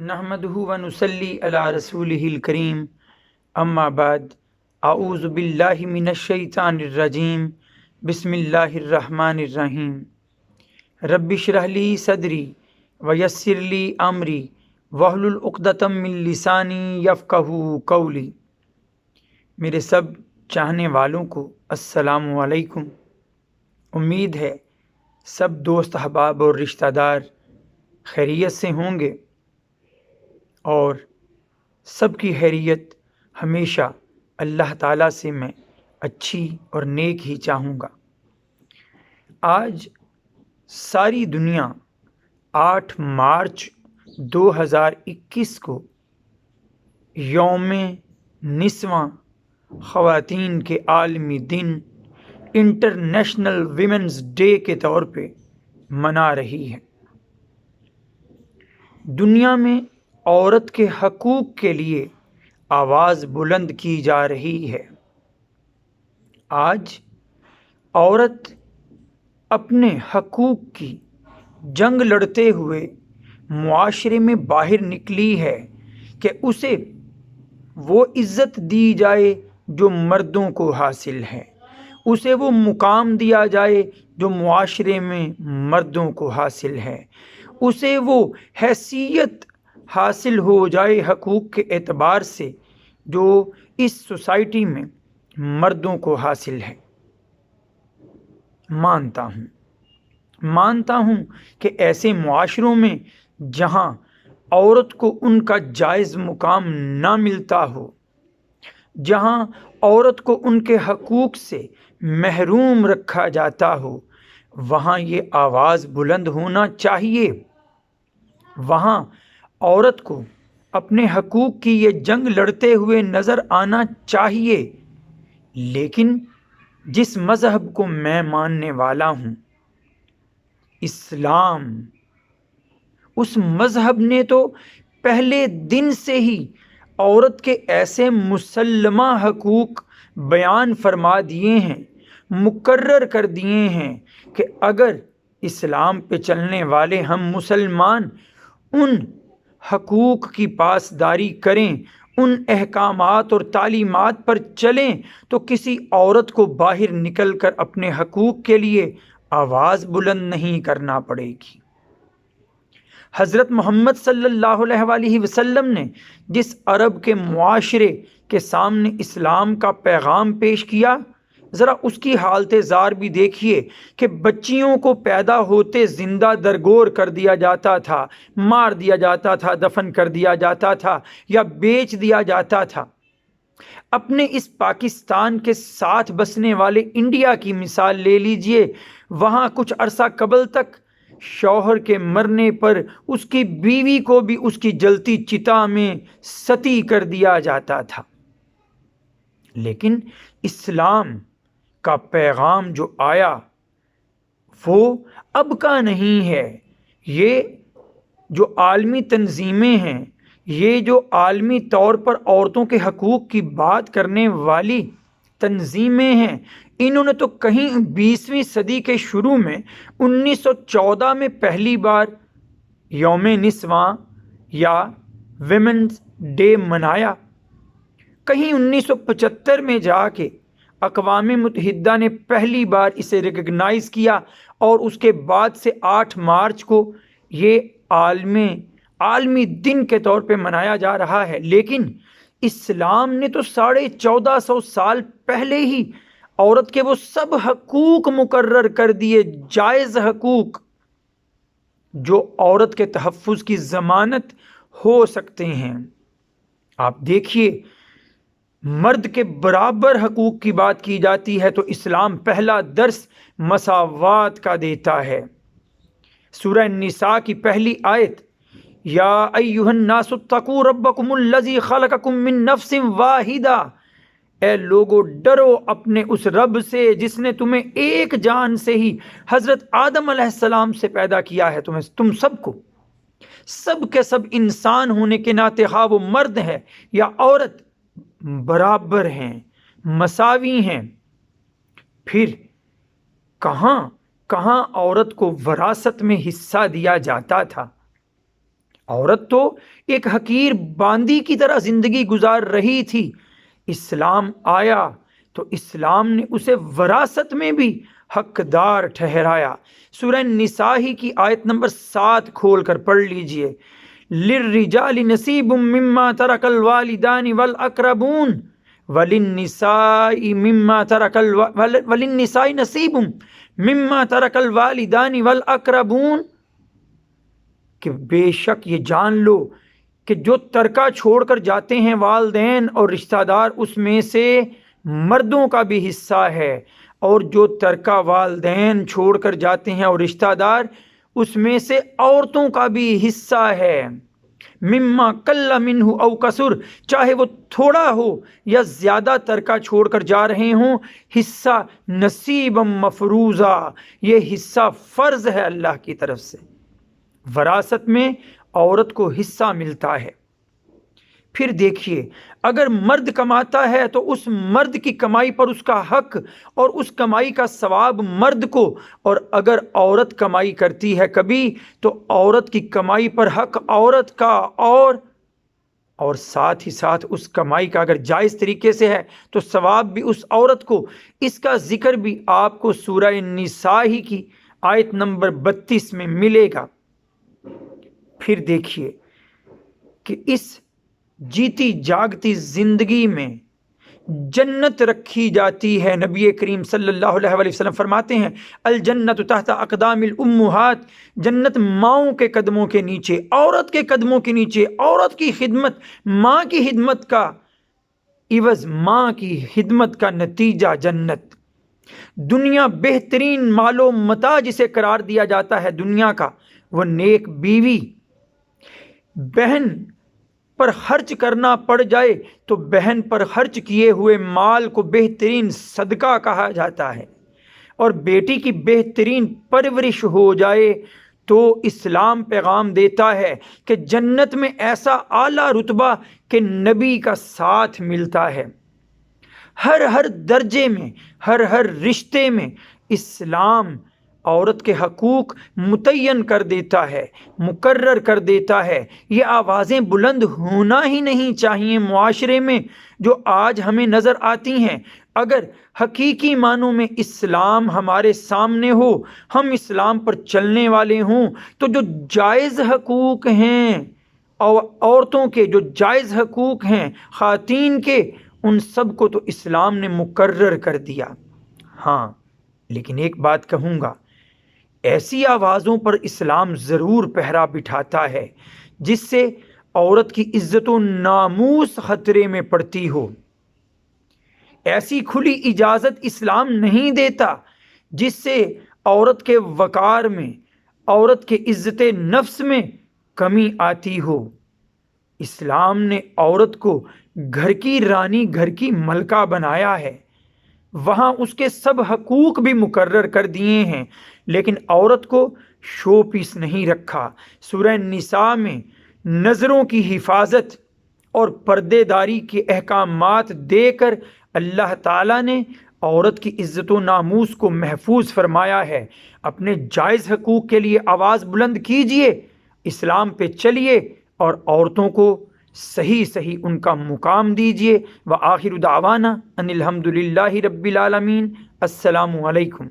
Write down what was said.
نحمدہ و نصلی علی رسولہ الکریم اما بعد اعوذ باللہ من الشیطان الرجیم بسم اللہ الرحمن الرحیم رب اشرح لی صدری ویسر لی امری واحلل عقدۃ من لسانی یفقہوا قولی۔ میرے سب چاہنے والوں کو السلام علیکم۔ امید ہے سب دوست احباب اور رشتہ دار خیریت سے ہوں گے اور سب کی خیریت ہمیشہ اللہ تعالیٰ سے میں اچھی اور نیک ہی چاہوں گا۔ آج ساری دنیا 8 مارچ 2021 کو یوم نسواں خواتین کے عالمی دن انٹرنیشنل ویمنز ڈے کے طور پہ منا رہی ہے۔ دنیا میں عورت کے حقوق کے لیے آواز بلند کی جا رہی ہے۔ آج عورت اپنے حقوق کی جنگ لڑتے ہوئے معاشرے میں باہر نکلی ہے کہ اسے وہ عزت دی جائے جو مردوں کو حاصل ہے، اسے وہ مقام دیا جائے جو معاشرے میں مردوں کو حاصل ہے، اسے وہ حیثیت حاصل ہو جائے حقوق کے اعتبار سے جو اس سوسائٹی میں مردوں کو حاصل ہے۔ مانتا ہوں کہ ایسے معاشروں میں جہاں عورت کو ان کا جائز مقام نہ ملتا ہو، جہاں عورت کو ان کے حقوق سے محروم رکھا جاتا ہو، وہاں یہ آواز بلند ہونا چاہیے، وہاں عورت کو اپنے حقوق کی یہ جنگ لڑتے ہوئے نظر آنا چاہیے۔ لیکن جس مذہب کو میں ماننے والا ہوں، اسلام، اس مذہب نے تو پہلے دن سے ہی عورت کے ایسے مسلمہ حقوق بیان فرما دیے ہیں، مقرر کر دیے ہیں کہ اگر اسلام پہ چلنے والے ہم مسلمان ان حقوق کی پاسداری کریں، ان احکامات اور تعلیمات پر چلیں تو کسی عورت کو باہر نکل کر اپنے حقوق کے لیے آواز بلند نہیں کرنا پڑے گی۔ حضرت محمد صلی اللہ علیہ وآلہ وسلم نے جس عرب کے معاشرے کے سامنے اسلام کا پیغام پیش کیا، ذرا اس کی حالت زار بھی دیکھیے کہ بچیوں کو پیدا ہوتے زندہ درگور کر دیا جاتا تھا، مار دیا جاتا تھا، دفن کر دیا جاتا تھا یا بیچ دیا جاتا تھا۔ اپنے اس پاکستان کے ساتھ بسنے والے انڈیا کی مثال لے لیجئے، وہاں کچھ عرصہ قبل تک شوہر کے مرنے پر اس کی بیوی کو بھی اس کی جلتی چتا میں ستی کر دیا جاتا تھا۔ لیکن اسلام کا پیغام جو آیا وہ اب کا نہیں ہے۔ یہ جو عالمی تنظیمیں ہیں، یہ جو عالمی طور پر عورتوں کے حقوق کی بات کرنے والی تنظیمیں ہیں، انہوں نے تو کہیں 20ویں صدی کے شروع میں 1914 میں پہلی بار یوم نسواں یا ویمنز ڈے منایا، کہیں 1975 میں جا کے اقوام متحدہ نے پہلی بار اسے ریکگنائز کیا اور اس کے بعد سے 8 مارچ کو یہ عالمی دن کے طور پہ منایا جا رہا ہے۔ لیکن اسلام نے تو 1450 سال پہلے ہی عورت کے وہ سب حقوق مقرر کر دیے، جائز حقوق جو عورت کے تحفظ کی ضمانت ہو سکتے ہیں۔ آپ دیکھیے، مرد کے برابر حقوق کی بات کی جاتی ہے تو اسلام پہلا درس مساوات کا دیتا ہے۔ سورہ نساء کی پہلی آیت، یا ایھا الناس اتقوا ربکم الذی خلقکم من نفس واحدہ، اے لوگو ڈرو اپنے اس رب سے جس نے تمہیں ایک جان سے ہی حضرت آدم علیہ السلام سے پیدا کیا ہے، تم سب کو، سب کے سب انسان ہونے کے ناطے خواہ وہ مرد ہے یا عورت برابر ہیں، مساوی ہیں۔ پھر کہاں عورت کو وراثت میں حصہ دیا جاتا تھا؟ عورت تو ایک حقیر باندی کی طرح زندگی گزار رہی تھی، اسلام آیا تو اسلام نے اسے وراثت میں بھی حقدار ٹھہرایا۔ سورہ نساء ہی کی آیت نمبر 7 کھول کر پڑھ لیجئے، لِلرِّجَالِ نَصِیبٌ مِّمَّا تَرَکَ الْوَالِدَانِ وَالْأَقْرَبُونَ وَلِلنِّسَاءِ نَصِیبٌ مِّمَّا تَرَکَ الْوَالِدَانِ وَالْأَقْرَبُونَ، کہ بے شک یہ جان لو کہ جو ترکہ چھوڑ کر جاتے ہیں والدین اور رشتہ دار، اس میں سے مردوں کا بھی حصہ ہے، اور جو ترکہ والدین چھوڑ کر جاتے ہیں اور رشتہ دار، اس میں سے عورتوں کا بھی حصہ ہے۔ مما قل منہ او کثر، چاہے وہ تھوڑا ہو یا زیادہ ترکہ چھوڑ کر جا رہے ہوں، حصہ نصیبا مفروضہ، یہ حصہ فرض ہے اللہ کی طرف سے۔ وراثت میں عورت کو حصہ ملتا ہے۔ پھر دیکھیے، اگر مرد کماتا ہے تو اس مرد کی کمائی پر اس کا حق اور اس کمائی کا ثواب مرد کو، اور اگر عورت کمائی کرتی ہے کبھی تو عورت کی کمائی پر حق عورت کا، اور ساتھ ہی ساتھ اس کمائی کا اگر جائز طریقے سے ہے تو ثواب بھی اس عورت کو۔ اس کا ذکر بھی آپ کو سورہ نساء ہی کی آیت نمبر 32 میں ملے گا۔ پھر دیکھیے کہ اس جیتی جاگتی زندگی میں جنت رکھی جاتی ہے۔ نبی کریم صلی اللہ علیہ وسلم فرماتے ہیں، الجنت تحت اقدام الامہات، جنت ماؤں کے قدموں کے نیچے، عورت کے قدموں کے نیچے۔ عورت کی خدمت، ماں کی خدمت کا عوض، ماں کی خدمت کا نتیجہ جنت۔ دنیا بہترین مال و متاع جسے قرار دیا جاتا ہے دنیا کا، وہ نیک بیوی۔ بہن پر خرچ کرنا پڑ جائے تو بہن پر خرچ کیے ہوئے مال کو بہترین صدقہ کہا جاتا ہے، اور بیٹی کی بہترین پرورش ہو جائے تو اسلام پیغام دیتا ہے کہ جنت میں ایسا اعلیٰ رتبہ کہ نبی کا ساتھ ملتا ہے۔ ہر درجے میں، ہر رشتے میں اسلام عورت کے حقوق متعین کر دیتا ہے، مقرر کر دیتا ہے۔ یہ آوازیں بلند ہونا ہی نہیں چاہیے معاشرے میں جو آج ہمیں نظر آتی ہیں۔ اگر حقیقی معنوں میں اسلام ہمارے سامنے ہو، ہم اسلام پر چلنے والے ہوں، تو جو جائز حقوق ہیں عورتوں کے، جو جائز حقوق ہیں خواتین کے، ان سب کو تو اسلام نے مقرر کر دیا۔ ہاں، لیکن ایک بات کہوں گا، ایسی آوازوں پر اسلام ضرور پہرا بٹھاتا ہے جس سے عورت کی عزت و ناموس خطرے میں پڑتی ہو۔ ایسی کھلی اجازت اسلام نہیں دیتا جس سے عورت کے وقار میں، عورت کے عزت نفس میں کمی آتی ہو۔ اسلام نے عورت کو گھر کی رانی، گھر کی ملکہ بنایا ہے، وہاں اس کے سب حقوق بھی مقرر کر دیے ہیں، لیکن عورت کو شو پیس نہیں رکھا۔ سورہ نساء میں نظروں کی حفاظت اور پردے داری کے احکامات دے کر اللہ تعالیٰ نے عورت کی عزت و ناموس کو محفوظ فرمایا ہے۔ اپنے جائز حقوق کے لیے آواز بلند کیجئے، اسلام پہ چلیے، اور عورتوں کو صحیح ان کا مقام دیجئے۔ وآخر دعوانا ان الحمدللہ رب العالمین۔ السلام علیکم۔